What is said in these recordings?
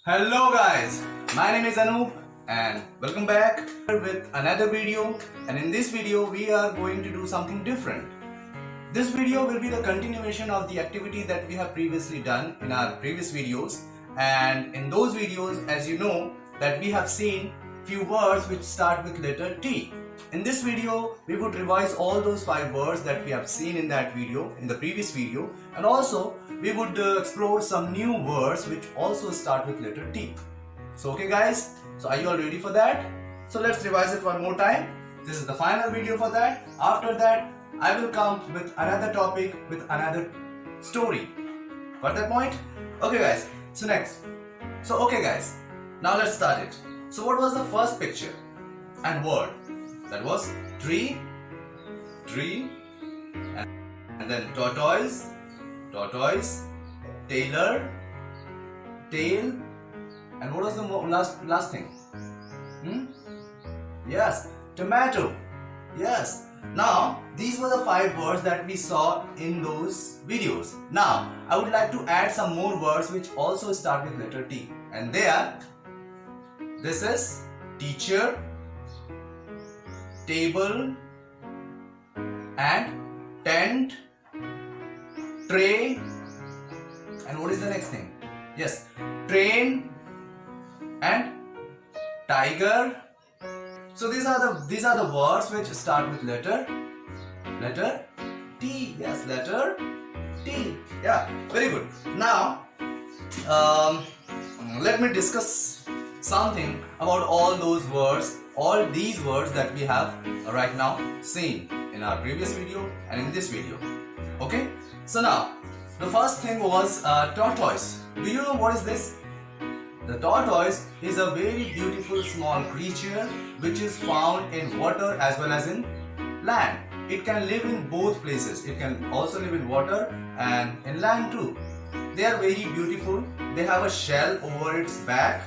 Hello guys, my name is Anup and welcome back with another video, and in this video we are going to do something different. This video will be the continuation of the activity that we have previously done in our previous videos, and in those videos, as you know, that we have seen few words which start with letter T. In this video, we would revise all those 5 words that we have seen in that video, in the previous video, and also we would explore some new words which also start with letter T. So okay guys, so are you all ready for that? So let's revise it one more time. This is the final video for that. After that, I will come with another topic with another story. Got that point? Okay guys, so next. So okay guys, now let's start it. So what was the first picture and word? That was tree, and then tortoise, tailor, tail, and what was the last thing? Yes, tomato. Yes. Now these were the 5 words that we saw in those videos. Now I would like to add some more words which also start with letter T, and they are: this is teacher, table, and tent, tray, and what is the next thing? Yes, train and tiger. So these are the words which start with letter T. Yes, letter T. Yeah, very good. Now let me discuss something about all those words, all these words that we have right now seen in our previous video and in this video. Okay, so now the first thing was tortoise. Do you know what is this? The tortoise is a very beautiful small creature which is found in water as well as in land. It can live in both places. It can also live in water and in land too. They are very beautiful. They have a shell over its back,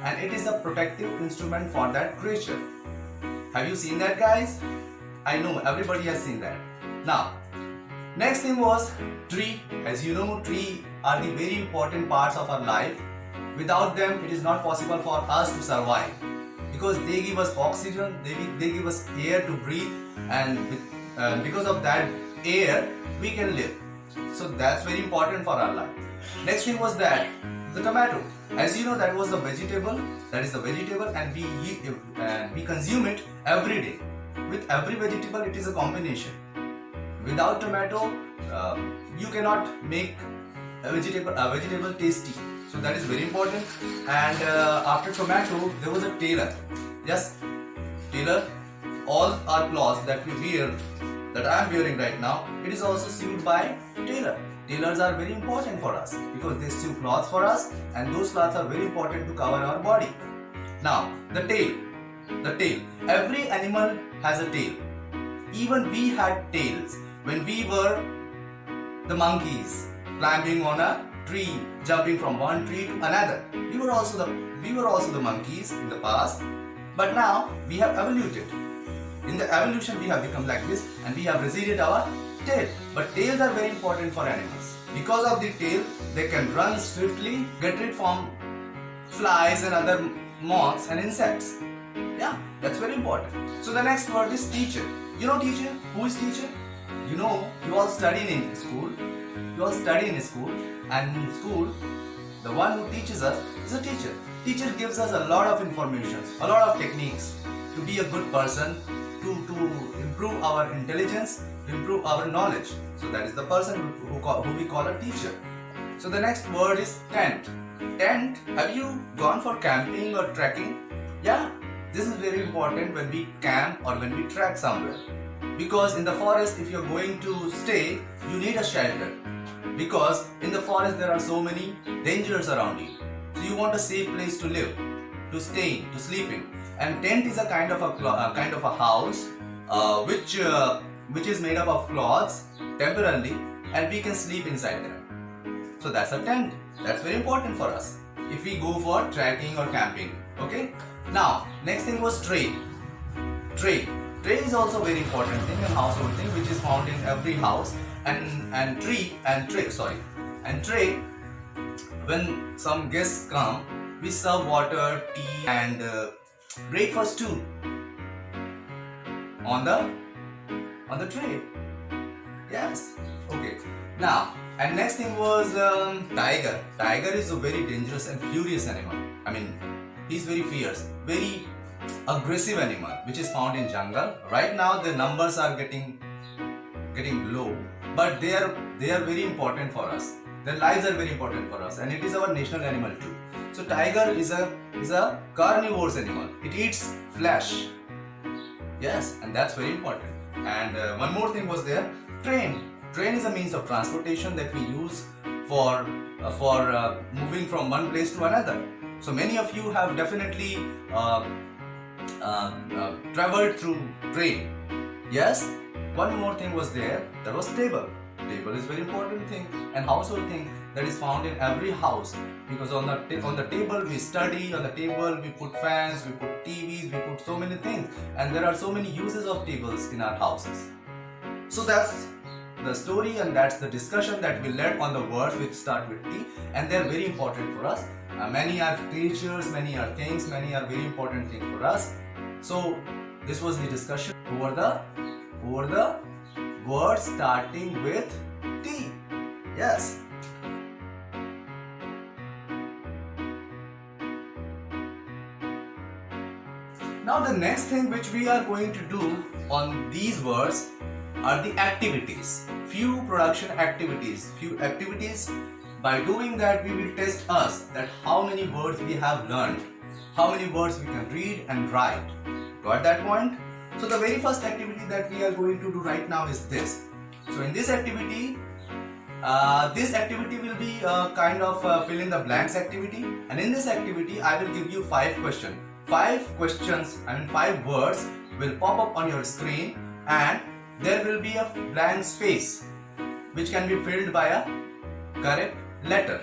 and it is a protective instrument for that creature. Have you seen that, guys? I know everybody has seen that. Now, next thing was tree. As you know, tree are the very important parts of our life. Without them, it is not possible for us to survive, because they give us oxygen, they give us air to breathe, and because of that air, we can live. So that's very important for our life. Next thing was that the tomato. As you know, that was the vegetable. That is the vegetable, and we consume it every day. With every vegetable, it is a combination. Without tomato, you cannot make a vegetable tasty. So that is very important. And after tomato, there was a tailor. Yes, tailor. All our clothes that we wear, that I am wearing right now, it is also sewed by tailor. Tailors are very important for us because they sew clothes for us, and those clothes are very important to cover our body. Now, the tail. The tail. Every animal has a tail. Even we had tails when we were the monkeys climbing on a tree, jumping from one tree to another. We were also the monkeys in the past, but now we have evoluted. In the evolution, we have become like this, and we have receded our tail. But tails are very important for animals. Because of the tail, they can run swiftly, get rid from flies and other moths and insects. Yeah, that's very important. So the next word is teacher. You know teacher? Who is teacher? You know, you all study in school. You all study in school, and in school, the one who teaches us is a teacher. Teacher gives us a lot of information, a lot of techniques to be a good person, to improve our intelligence, to improve our knowledge. So that is the person who we call a teacher. So the next word is tent. Tent. Have you gone for camping or trekking? Yeah, this is very important when we camp or when we trek somewhere. Because in the forest, if you're going to stay, you need a shelter. Because in the forest there are so many dangers around you. So you want a safe place to live, to stay, to sleep in. And tent is a kind of a house which is made up of cloths temporarily, and we can sleep inside them. So that's a tent. That's very important for us if we go for trekking or camping. Okay. Now next thing was tray. Tray. Tray is also very important thing, a household thing which is found in every house. And tray, when some guests come, we serve water, tea and breakfast too on the tray. Yes. Okay. Now, and next thing was tiger. Tiger is a very dangerous and furious animal. I mean, he's very fierce, very aggressive animal, which is found in jungle. Right now, the numbers are getting low, but they are very important for us. Their lives are very important for us, and it is our national animal too. So, tiger is a carnivorous animal. It eats flesh. Yes, and that's very important. And one more thing was there. Train. Train is a means of transportation that we use for moving from one place to another. So many of you have definitely traveled through train. Yes. One more thing was there. That was table. Table is very important thing and household thing that is found in every house, because on the table we study, on the table we put fans, we put TVs, we put so many things, and there are so many uses of tables in our houses. So that's the story and that's the discussion that we led on the words which start with T, and they are very important for us. Many are creatures, many are things, many are very important things for us. So this was the discussion over the words starting with T. Yes. Now the next thing which we are going to do on these words are the activities. Few production activities. Few activities. By doing that, we will test us that how many words we have learned, how many words we can read and write. Got that point? So the very first activity that we are going to do right now is this. So in this activity will be kind of fill in the blanks activity, and in this activity I will give you 5 questions. 5 questions, I mean 5 words will pop up on your screen, and there will be a blank space which can be filled by a correct letter,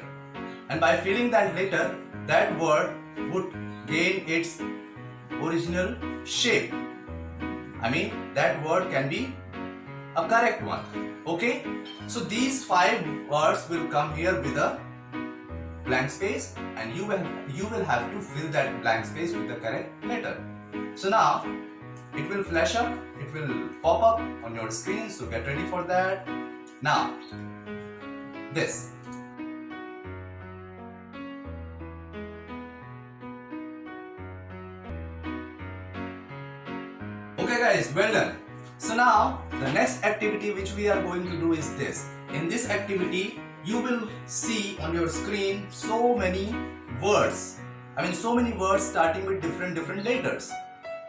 and by filling that letter, that word would gain its original shape. I mean that word can be a correct one. Okay, so these 5 words will come here with a blank space, and you will have to fill that blank space with the correct letter. So now it will flash up, it will pop up on your screen, so get ready for that. Now this. Okay guys, well done. So now the next activity which we are going to do is this. In this activity you will see on your screen so many words. I mean so many words starting with different letters.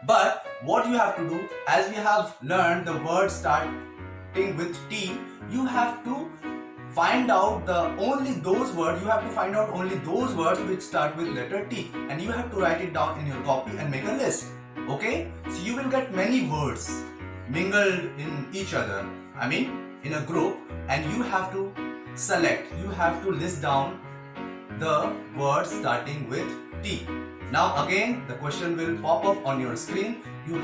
But what you have to do, as we have learned the word starting with T, you have to find out only those words which start with letter T, and you have to write it down in your copy and make a list. Okay? So you will get many words mingled in each other, I mean in a group, and you have to list down the words starting with T. Now again the question will pop up on your screen. You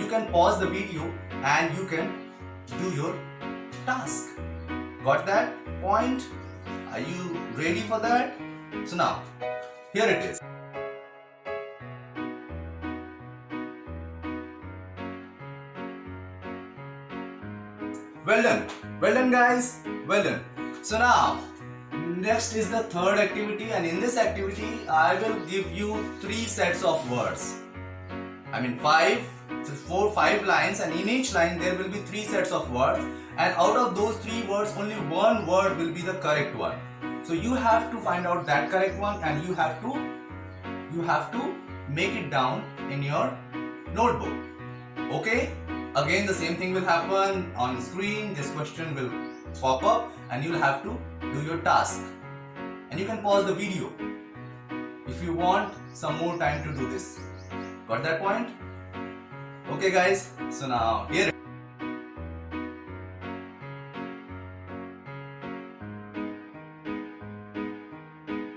can pause the video and you can do your task. Got that point? Are you ready for that? So now here it is. Well done guys, well done. So now next is the third activity, and in this activity I will give you 3 sets of words. I mean 5 lines, and in each line there will be 3 sets of words, and out of those 3 words only one word will be the correct one. So you have to find out that correct one, and you have to make it down in your notebook. Okay? Again the same thing will happen on screen. This question will pop up and you will have to do your task, and you can pause the video if you want some more time to do this. Got that point? Okay guys, so now here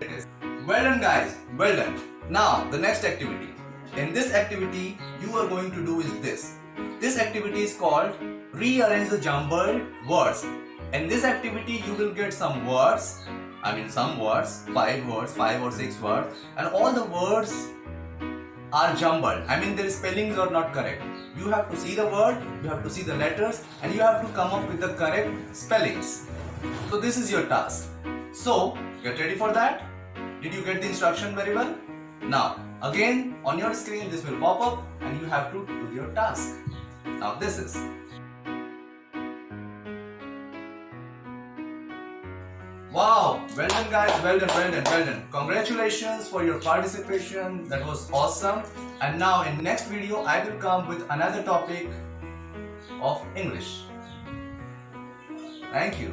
it is. Well done guys, well done. Now the next activity. In this activity you are going to do is this. This activity is called rearrange the jumbled words. In this activity you will get some words I mean some words, 5 or 6 words, and all the words are jumbled. I mean their spellings are not correct. You have to see the word, you have to see the letters, and you have to come up with the correct spellings. So this is your task. So get ready for that. Did you get the instruction very well? Now again on your screen this will pop up and you have to do your task. Now this is. Wow, well done guys, well done. Congratulations for your participation, that was awesome. And now in next video I will come with another topic of English. Thank you.